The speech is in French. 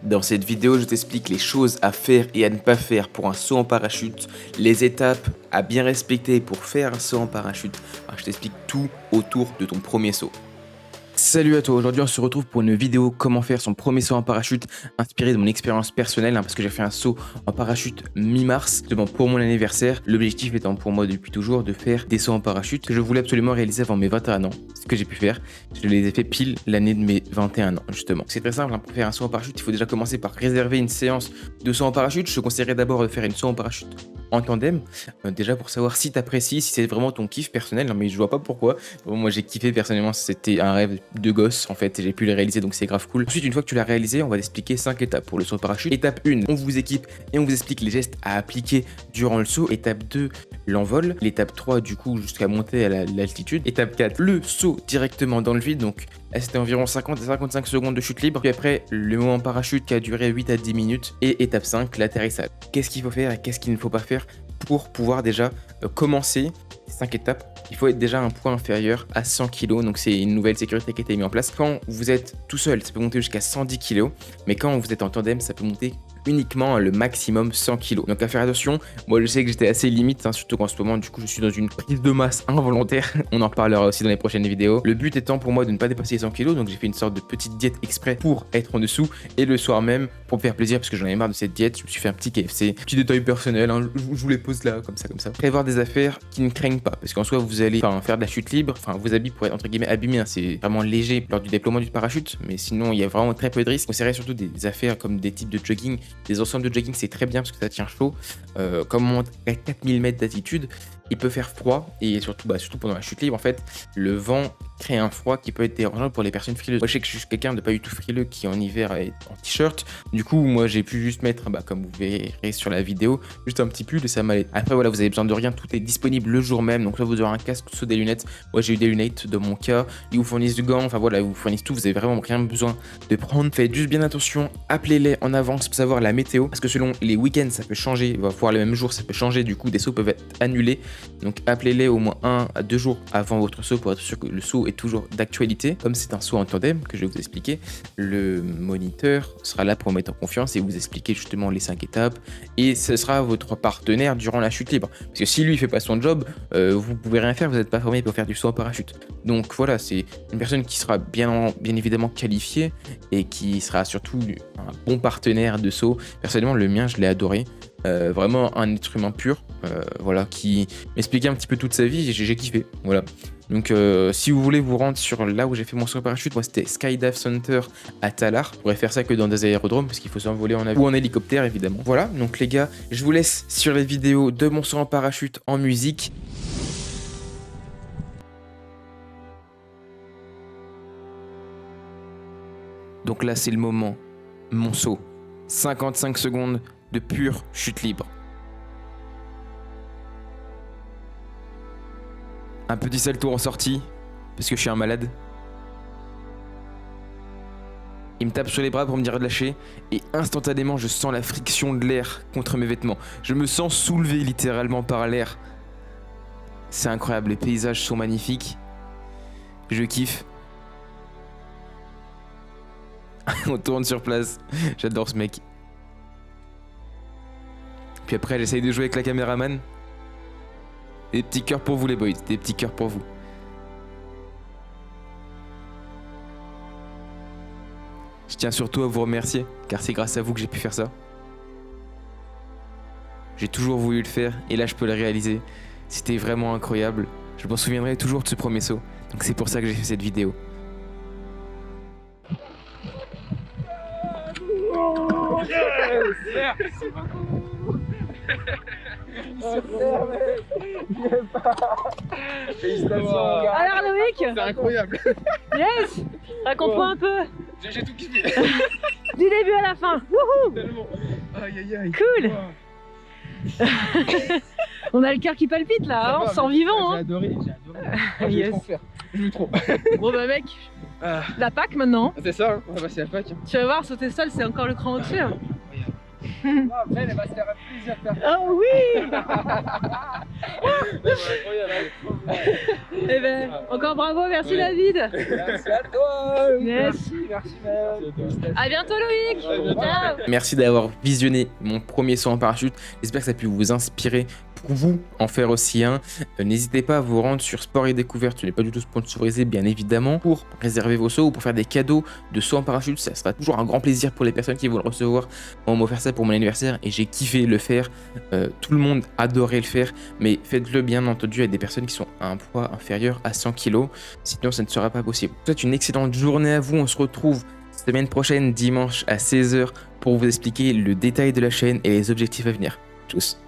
Dans cette vidéo, je t'explique les choses à faire et à ne pas faire pour un saut en parachute, les étapes à bien respecter pour faire un saut en parachute. Je t'explique tout autour de ton premier saut. Salut à toi, aujourd'hui on se retrouve pour une vidéo comment faire son premier saut en parachute inspiré de mon expérience personnelle parce que j'ai fait un saut en parachute mi-mars pour mon anniversaire. L'objectif étant pour moi depuis toujours de faire des sauts en parachute que je voulais absolument réaliser avant mes 21 ans. Ce que j'ai pu faire, je les ai fait pile l'année de mes 21 ans justement. C'est très simple, pour faire un saut en parachute, il faut déjà commencer par réserver une séance de saut en parachute. Je te conseillerais d'abord de faire une saut en parachute en tandem, déjà pour savoir si tu apprécies, si c'est vraiment ton kiff personnel. Non mais je vois pas pourquoi. Bon, moi j'ai kiffé personnellement, c'était un rêve de gosse en fait et j'ai pu le réaliser, donc c'est grave cool. Ensuite, une fois que tu l'as réalisé, on va t'expliquer 5 étapes pour le saut en parachute. Étape 1, on vous équipe et on vous explique les gestes à appliquer durant le saut. Étape 2, l'envol. L'étape 3, du coup, jusqu'à monter à l'altitude. Étape 4, le saut directement dans le vide, donc c'était environ 50 à 55 secondes de chute libre. Puis après, le moment en parachute qui a duré 8 à 10 minutes. Et étape 5, l'atterrissage. Qu'est-ce qu'il faut faire et qu'est-ce qu'il ne faut pas faire pour pouvoir déjà commencer ces 5 étapes? Il faut être déjà un poids inférieur à 100 kg, donc c'est une nouvelle sécurité qui a été mise en place. Quand vous êtes tout seul, ça peut monter jusqu'à 110 kg, mais quand vous êtes en tandem, ça peut monter uniquement le maximum 100 kg. Donc à faire attention, moi je sais que j'étais assez limite, surtout qu'en ce moment du coup je suis dans une prise de masse involontaire, on en reparlera aussi dans les prochaines vidéos. Le but étant pour moi de ne pas dépasser les 100 kg, donc j'ai fait une sorte de petite diète exprès pour être en dessous, et le soir même, pour me faire plaisir, parce que j'en avais marre de cette diète, je me suis fait un petit KFC, petit détail personnel, je vous les pose là, comme ça. Prévoir des affaires qui ne craignent pas, parce qu'en soi vous allez faire de la chute libre, vos habits pourraient être entre guillemets abîmés, c'est vraiment léger lors du déploiement du parachute, mais sinon il y a vraiment très peu de risques. On conseillerait surtout des affaires comme des types de jogging, des ensembles de jogging, c'est très bien parce que ça tient chaud. Comme on monte à 4000 mètres d'altitude, il peut faire froid et surtout pendant la chute libre, en fait, le vent crée un froid qui peut être dérangeant pour les personnes frileuses. Moi, je sais que je suis quelqu'un de pas du tout frileux qui en hiver est en t-shirt. Du coup, moi, j'ai pu juste mettre, comme vous verrez sur la vidéo, juste un petit pull et ça m'allait. Après, voilà, vous avez besoin de rien, tout est disponible le jour même. Donc là, vous aurez un casque, soit des lunettes. Moi, j'ai eu des lunettes dans mon cas. Ils vous fournissent du gant, ils vous fournissent tout. Vous avez vraiment rien besoin de prendre. Faites juste bien attention, appelez-les en avance pour savoir la météo, parce que selon les week-ends, ça peut changer. Voire le même jour, ça peut changer. Du coup, des sauts peuvent être annulés. Donc appelez-les au moins 1 à 2 jours avant votre saut pour être sûr que le saut est toujours d'actualité. Comme c'est un saut en tandem que je vais vous expliquer, le moniteur sera là pour mettre en confiance et vous expliquer justement les 5 étapes, et ce sera votre partenaire durant la chute libre. Parce que si lui il fait pas son job, vous pouvez rien faire, vous n'êtes pas formé pour faire du saut en parachute. Donc voilà, c'est une personne qui sera bien évidemment qualifiée et qui sera surtout un bon partenaire de saut. Personnellement, le mien, je l'ai adoré. Vraiment un être humain pur, qui m'expliquait un petit peu toute sa vie et j'ai kiffé, voilà. Donc si vous voulez vous rendre sur là où j'ai fait mon saut en parachute, moi c'était Skydive Center à Talar. Vous pourrez faire ça que dans des aérodromes parce qu'il faut s'envoler en avion ou en hélicoptère évidemment. Voilà, donc les gars, je vous laisse sur les vidéos de mon saut en parachute en musique. Donc là c'est le moment, mon saut, 55 secondes de pure chute libre. Un petit salto en sortie, parce que je suis un malade. Il me tape sur les bras pour me dire de lâcher, et instantanément je sens la friction de l'air contre mes vêtements. Je me sens soulevé littéralement par l'air. C'est incroyable, les paysages sont magnifiques. Je kiffe. On tourne sur place, j'adore ce mec. Puis après j'essaye de jouer avec la caméraman. Des petits cœurs pour vous les boys, des petits cœurs pour vous. Je tiens surtout à vous remercier, car c'est grâce à vous que j'ai pu faire ça. J'ai toujours voulu le faire, et là je peux le réaliser. C'était vraiment incroyable. Je m'en souviendrai toujours de ce premier saut, donc c'est pour ça que j'ai fait cette vidéo. Merci beaucoup. Félicitations. Alors Loïc, c'est incroyable. Yes. Raconte-moi un peu. J'ai tout kiffé. Du début à la fin. Wouhou. Tellement. Aïe aïe aïe. Cool. On a le cœur qui palpite là, hein, on se sent vivant. J'ai adoré. Je vais Yes. trop faire. Je veux trop. Bon bah mec, la PAC maintenant. C'est ça, on va passer à la PAC. Tu vas voir, sauter seul c'est encore le cran au-dessus. Non, après, elle va se faire un plaisir de faire Oh oui. ça. Eh ben, encore bravo, merci David. Merci à toi. Yes. Merci. À bientôt Loïc. À bientôt. Ciao. Merci d'avoir visionné mon premier saut en parachute. J'espère que ça a pu vous inspirer pour vous en faire aussi un. N'hésitez pas à vous rendre sur Sport et Découverte, ce n'est pas du tout sponsorisé bien évidemment, pour réserver vos sauts ou pour faire des cadeaux de saut en parachute. Ça sera toujours un grand plaisir pour les personnes qui vont le recevoir. Moi, on m'a offert ça pour mon anniversaire et j'ai kiffé le faire. Tout le monde adorait le faire, mais faites-le bien entendu avec des personnes qui sont à un poids inférieur à 100 kg, sinon ça ne sera pas possible. Je vous souhaite une excellente journée à vous. On se retrouve semaine prochaine, dimanche à 16 h, pour vous expliquer le détail de la chaîne et les objectifs à venir. Tchuss.